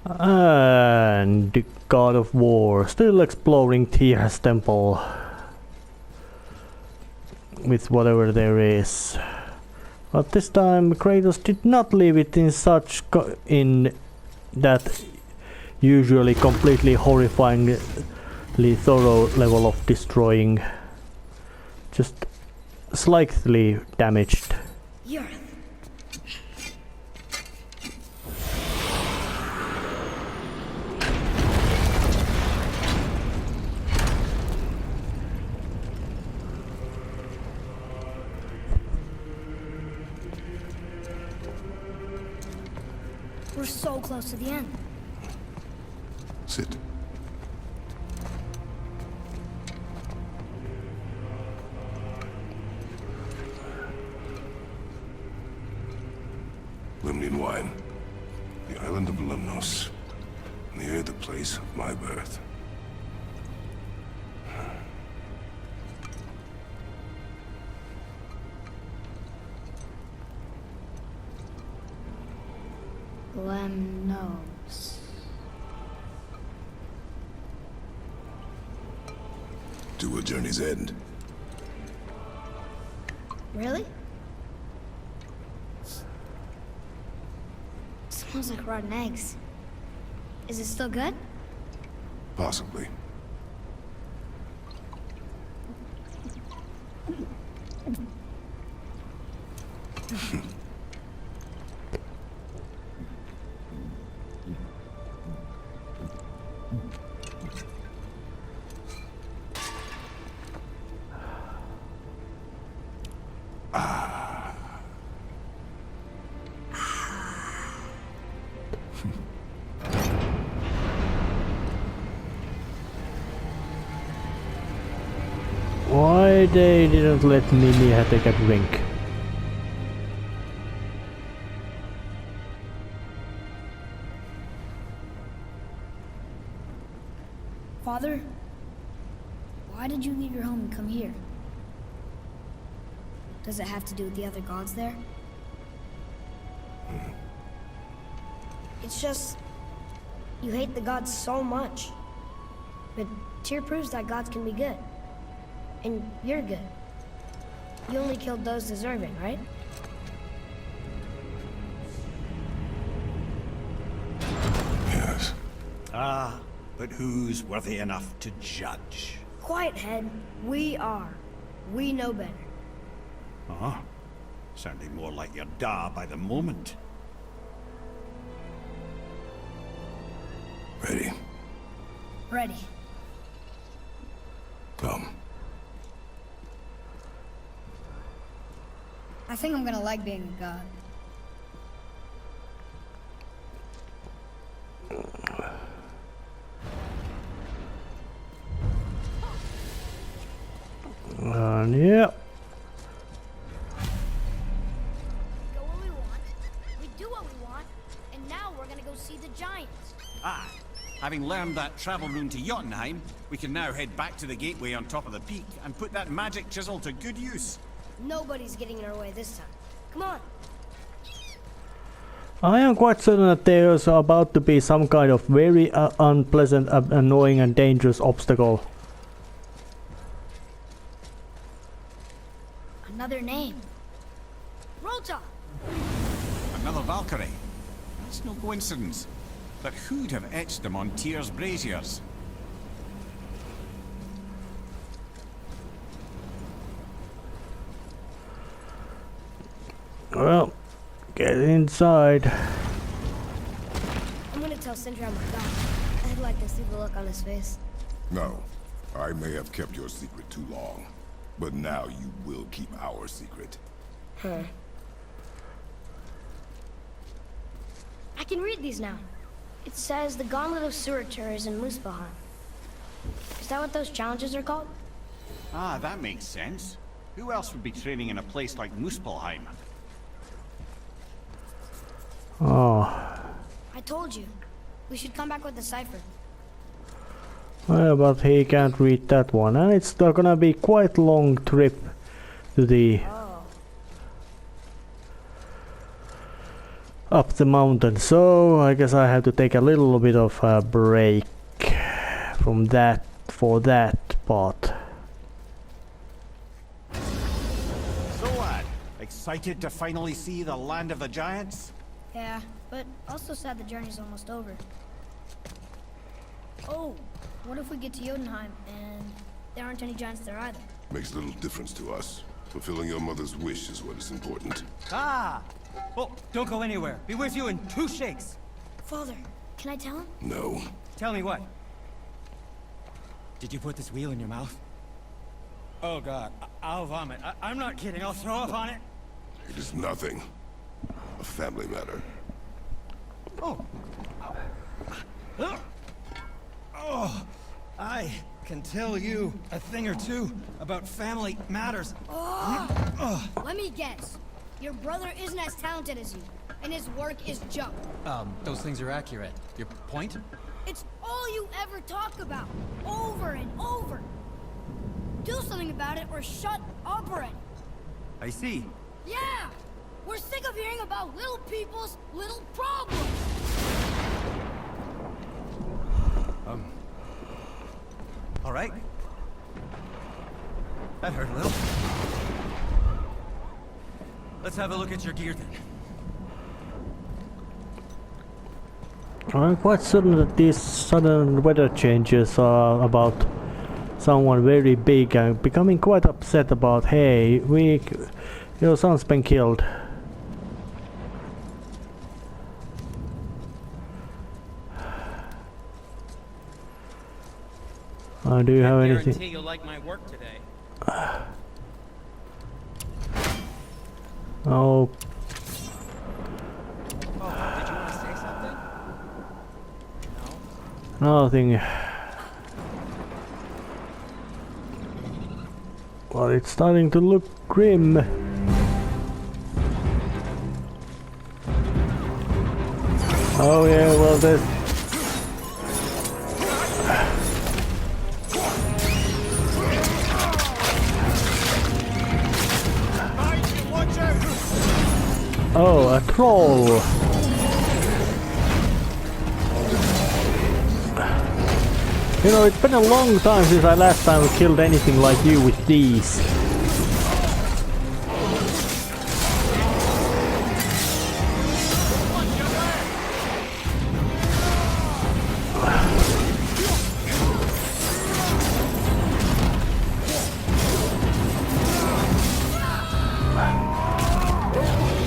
And the god of war still exploring Tia's temple with whatever there is. But this time Kratos did not leave it in such in that usually completely horrifyingly thorough level of destroying. Just slightly damaged. We're so close to the end. Sit. Lemnian wine. The island of Lemnos. Near the place of my birth. Lemnos. To a journey's end. Really? Smells like rotten eggs. Is it still good? Possibly. Why they didn't let Mimia take a drink? Father, why did you leave your home and come here? Does it have to do with the other gods there? It's just... you hate the gods so much. But Tyr proves that gods can be good. And you're good. You only killed those deserving, right? Yes. Ah, but who's worthy enough to judge? Quiet head, we are. We know better. Huh? Sounding more like your da by the moment. Ready? Ready. Come. I think I'm gonna like being a god. Yeah. Go where we want, we do what we want, and now we're gonna go see the giants. Ah, having learned that travel rune to Jötunheim, we can now head back to the gateway on top of the peak and put that magic chisel to good use. Nobody's getting in our way this time. Come on. I am quite certain that there is about to be some kind of very unpleasant, annoying and dangerous obstacle. Another name. Rota! Another Valkyrie. That's no coincidence. But who'd have etched them on Tyr's braziers? Well, get inside. I'm gonna tell Sindri I'm a god. I'd like to see the look on his face. No. I may have kept your secret too long. But now you will keep our secret. Huh. I can read these now. It says the Gauntlet of Surtur is in Muspelheim. Is that what those challenges are called? Ah, that makes sense. Who else would be training in a place like Muspelheim? Oh. I told you. We should come back with the cipher. Well, but he can't read that one, and it's still gonna be quite long trip to the... Oh. up the mountain. So I guess I have to take a little bit of a break from that for that part. So lad, excited to finally see the land of the giants? Yeah, but also sad the journey's almost over. Oh, what if we get to Jötunheim and there aren't any giants there either? Makes little difference to us. Fulfilling your mother's wish is what is important. Ah! Oh, don't go anywhere. Be with you in 2 shakes. Father, can I tell him? No. Tell me what? Did you put this wheel in your mouth? Oh God, I'll vomit. I'm not kidding. I'll throw up on it. It is nothing. A family matter. Oh. Oh, I can tell you a thing or two about family matters. Let me guess. Your brother isn't as talented as you, and his work is junk. Those things are accurate. Your point? It's all you ever talk about, over and over. Do something about it or shut up already. I see. Yeah! We're sick of hearing about little people's little problems. All right. That hurt a little. Let's have a look at your gear then. I'm quite certain that these sudden weather changes are about someone very big and becoming quite upset about, hey, your son's been killed. Do you have anything? Guarantee you'll like my work today. Oh. Oh, did you want to say something? No? Nothing. Well, it's starting to look grim. Oh yeah, well there's... Oh, a troll! You know, it's been a long time since I last time killed anything like you with these.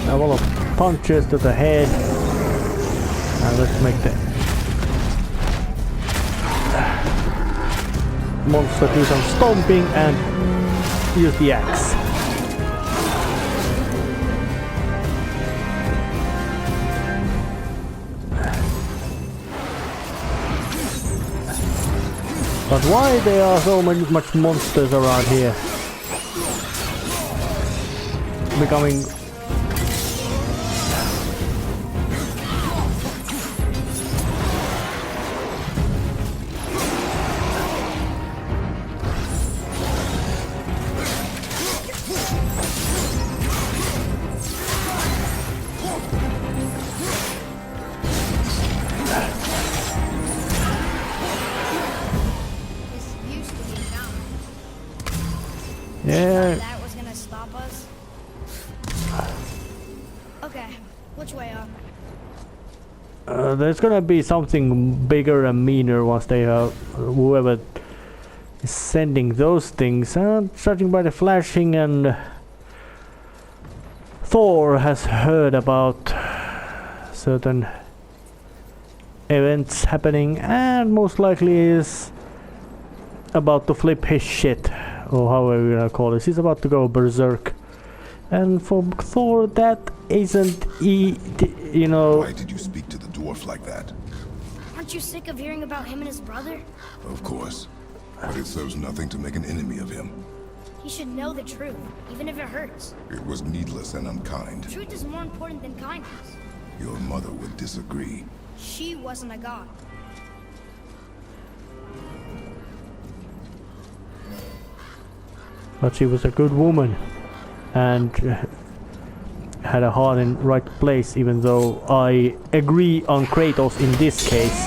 A couple of punches to the head. And let's make the monster do some stomping and use the axe. But why there are so much monsters around here? Becoming... Yeah. That was gonna stop us. Okay, which way up? There's gonna be something bigger and meaner once they whoever is sending those things. Judging by the flashing, and Thor has heard about certain events happening and most likely is about to flip his shit, or however you gonna call this. He's about to go berserk. And for Thor, that isn't you know... Why did you speak to the dwarf like that? Aren't you sick of hearing about him and his brother? Of course. But it serves nothing to make an enemy of him. He should know the truth, even if it hurts. It was needless and unkind. Truth is more important than kindness. Your mother would disagree. She wasn't a god. But she was a good woman, and had a heart in right place, even though I agree on Kratos in this case.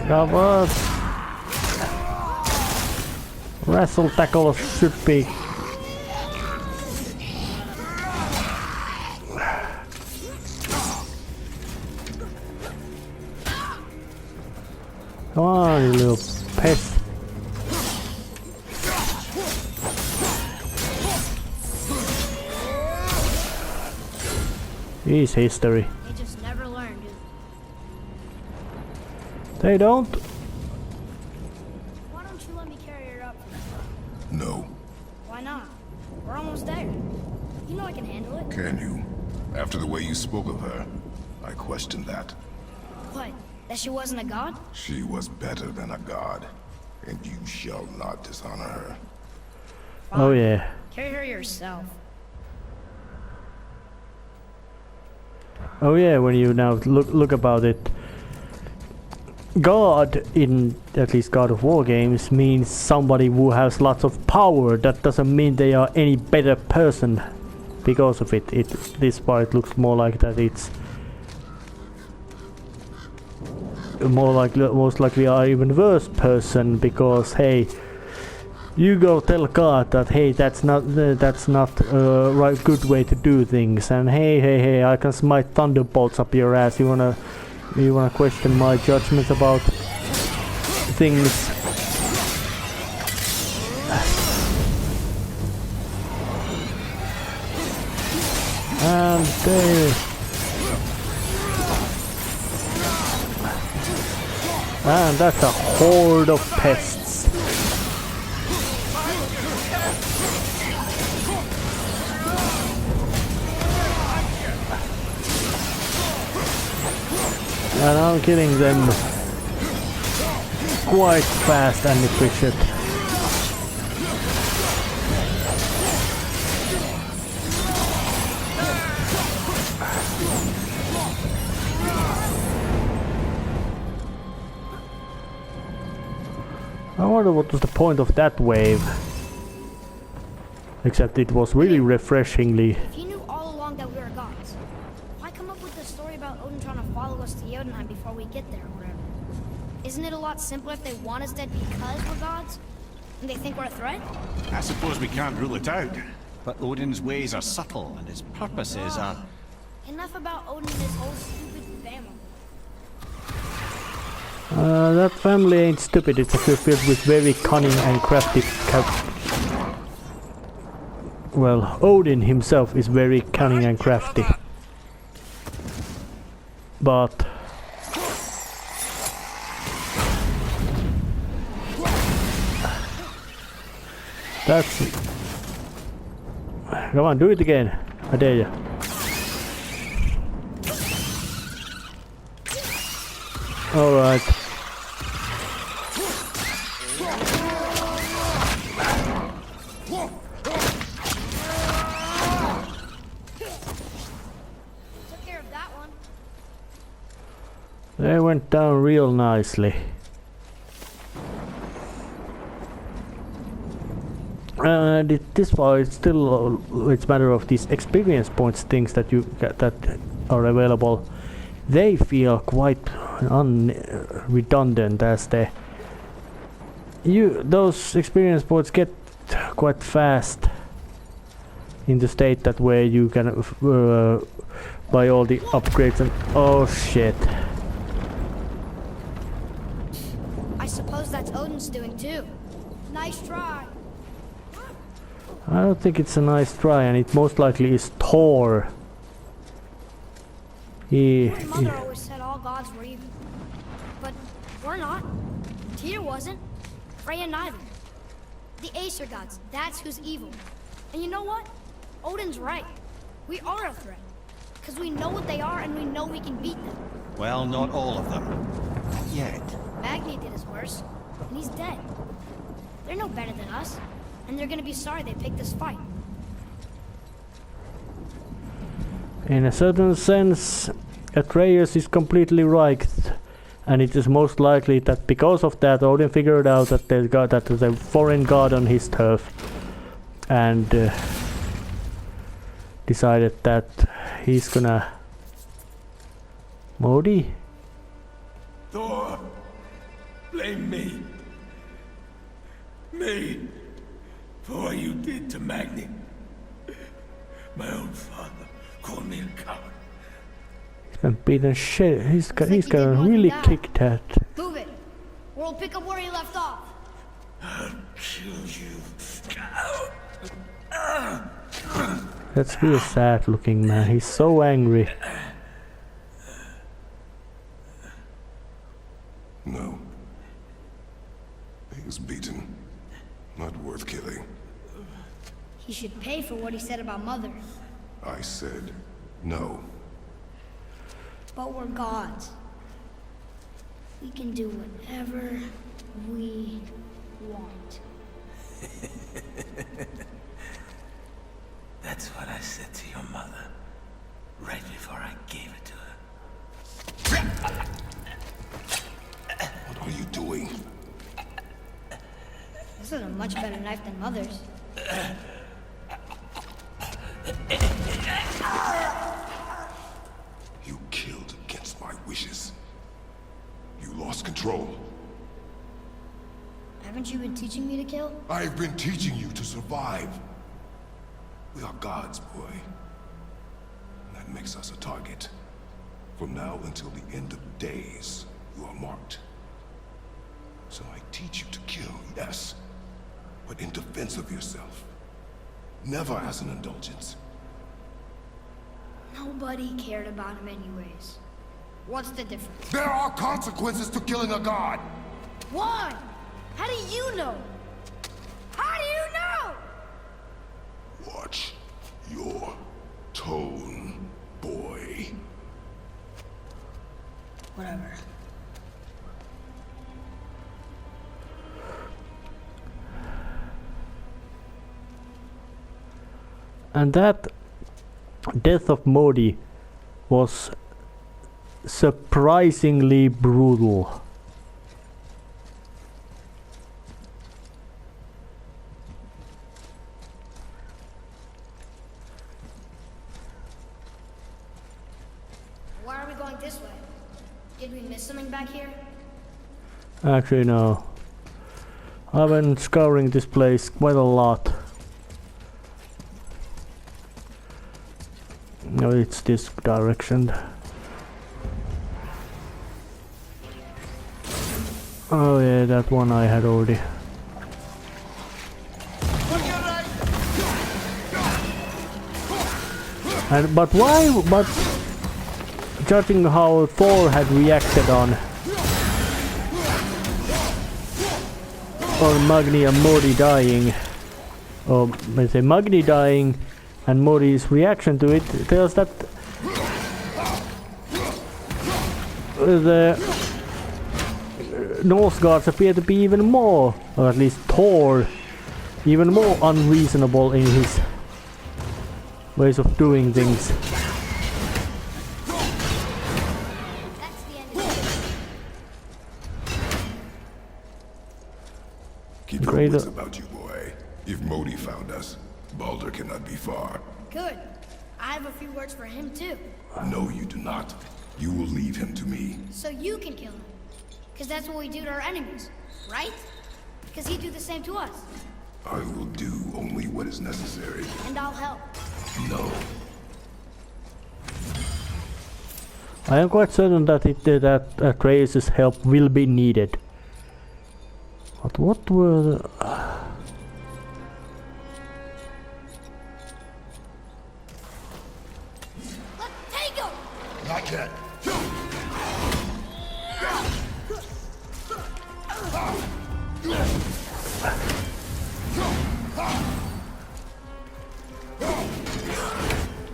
Come on! Wrestle tackle should be. Come on, you little pest. He's history. They just never learned. They don't. Why don't you let me carry her up? No. Why not? We're almost there. You know I can handle it. Can you? After the way you spoke of her, I question that. What? That she wasn't a god? She was better than a god, and you shall not dishonor her. Oh yeah. Carry her yourself. Oh yeah, when you now look about it, God in at least God of War games means somebody who has lots of power. That doesn't mean they are any better person because of it. This part looks more like that it's more like most likely are even worse person because hey, you go tell God that hey that's not a right good way to do things, and hey I can smite thunderbolts up your ass. You wanna question my judgment about things? And there. And that's a horde of pests. And I'm killing them quite fast and efficient. I wonder what was the point of that wave. Except it was really refreshingly. If you knew all along that we were gods, why come up with the story about Odin trying to follow us to Jötunheim before we get there or whatever? Isn't it a lot simpler if they want us dead because we're gods? And they think we're a threat? I suppose we can't rule it out. But Odin's ways are subtle, and his purposes are... Enough about Odin and his whole stupid family. That family ain't stupid, it's filled with very cunning and crafty well, Odin himself is very cunning and crafty. But... that's... Come on, do it again. I dare you. Alright. Took care of that one. They went down real nicely. And this part it's still it's a matter of these experience points things that you get that are available. They feel quite redundant as those experience points get quite fast in the state that where you can buy all the upgrades and oh shit. I suppose that's Odin's doing too. Nice try. I don't think it's a nice try, and it most likely is Thor. My mother always said all gods were evil. But we're not. Tyr wasn't. Freya neither. The Aesir gods, that's who's evil. And you know what? Odin's right. We are a threat. Because we know what they are and we know we can beat them. Well, not all of them. Not yet. Magni did his worst, and he's dead. They're no better than us, and they're gonna be sorry they picked this fight. In a certain sense, Atreus is completely right, and it is most likely that because of that, Odin figured out that there's a foreign god on his turf, and decided that he's gonna... Modi? Thor, blame me. Me, for what you did to Magni. My own father called me a coward. He's gonna beat the shit. He's like he gonna did more really than that. kick that. Move it. Or we'll pick up where he left off. I'll kill you. That's real sad looking, man. He's so angry. No. He was beaten. Not worth killing. He should pay for what he said about Mother. I said no. But we're gods. We can do whatever we want. That's what I said to your mother, right before I gave it to her. What are you doing? This is a much better knife than Mother's. You killed against my wishes. You lost control. Haven't you been teaching me to kill? I've been teaching you to survive. We are gods, boy. That makes us a target. From now until the end of days, you are marked. So I teach you to kill, yes, but in defense of yourself. Never as an indulgence. Nobody cared about him anyways. What's the difference? There are consequences to killing a god! Why? How do you know? How do you know? Watch your tone, boy. Whatever. And that death of Modi was surprisingly brutal. Why are we going this way? Did we miss something back here? Actually, no. I've been scouring this place quite a lot. No, it's this direction. Oh yeah, that one I had already. And but why? But judging how Thor had reacted on Magni and Modi dying, or let's say Magni dying and Modi's reaction to it, tells that the Norse gods appear to be even more, or at least Thor, even more unreasonable in his ways of doing things. That's the end of it. Keep your Great. wits about you, boy. If Modi found us, Baldur cannot be far. Good. I have a few words for him too. No, you do not. You will leave him to me. So you can kill him. Because that's what we do to our enemies, right? Because he'd do the same to us. I will do only what is necessary. And I'll help. No. I am quite certain that Atreus' help will be needed. But what were the... Let's take him! Not yet.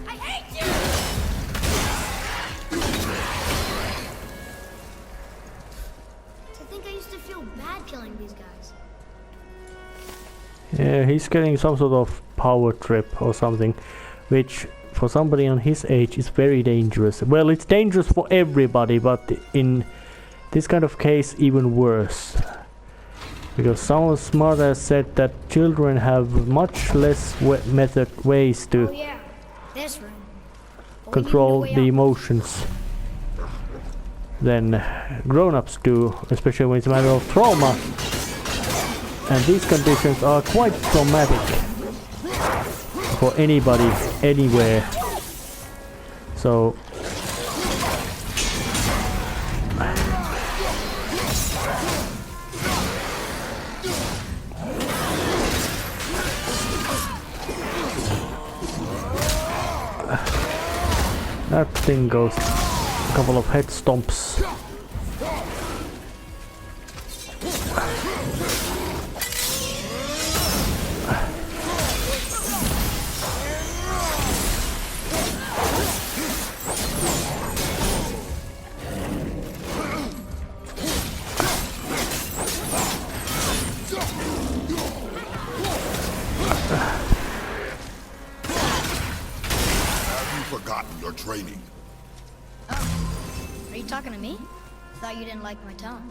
I hate you! I think I used to feel bad killing these guys. Yeah, he's getting some sort of power trip or something, which for somebody on his age is very dangerous. Well, it's dangerous for everybody, but in this kind of case even worse. Because someone smart has said that children have much less ways to Oh yeah, this room. But we need a control way the up. emotions than grown-ups do, especially when it's a matter of trauma. And these conditions are quite traumatic for anybody, anywhere. So that thing goes a couple of head stomps. Have you forgotten your training? Are you talking to me? Thought you didn't like my tone.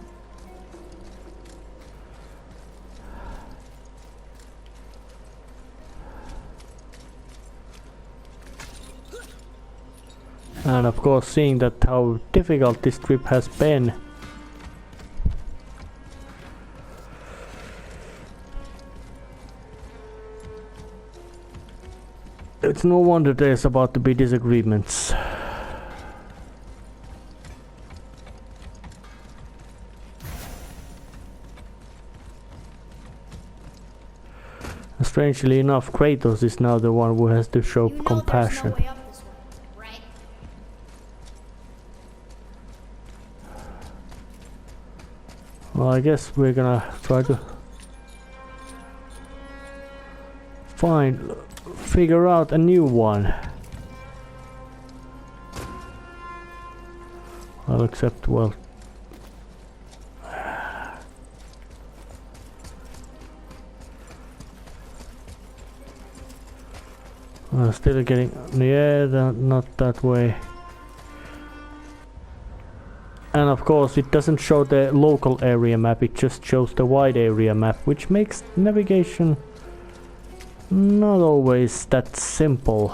And of course, seeing that how difficult this trip has been, it's no wonder there's about to be disagreements. Strangely enough, Kratos is now the one who has to show You know compassion. there's no way up this way, right? Well, I guess we're gonna try to figure out a new one. Well, except, well, still getting, yeah, not that way. And of course it doesn't show the local area map, it just shows the wide area map, which makes navigation not always that simple.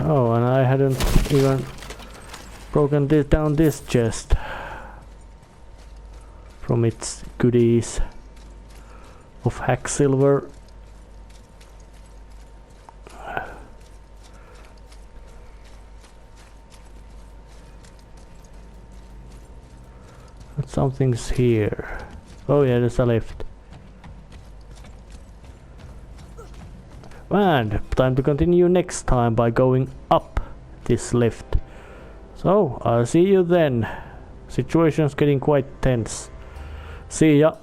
Oh, and I hadn't even broken down this chest from its goodies of hack silver. But something's here. Oh yeah, there's a lift. And time to continue next time by going up this lift. So I'll see you then. Situation's getting quite tense. See ya.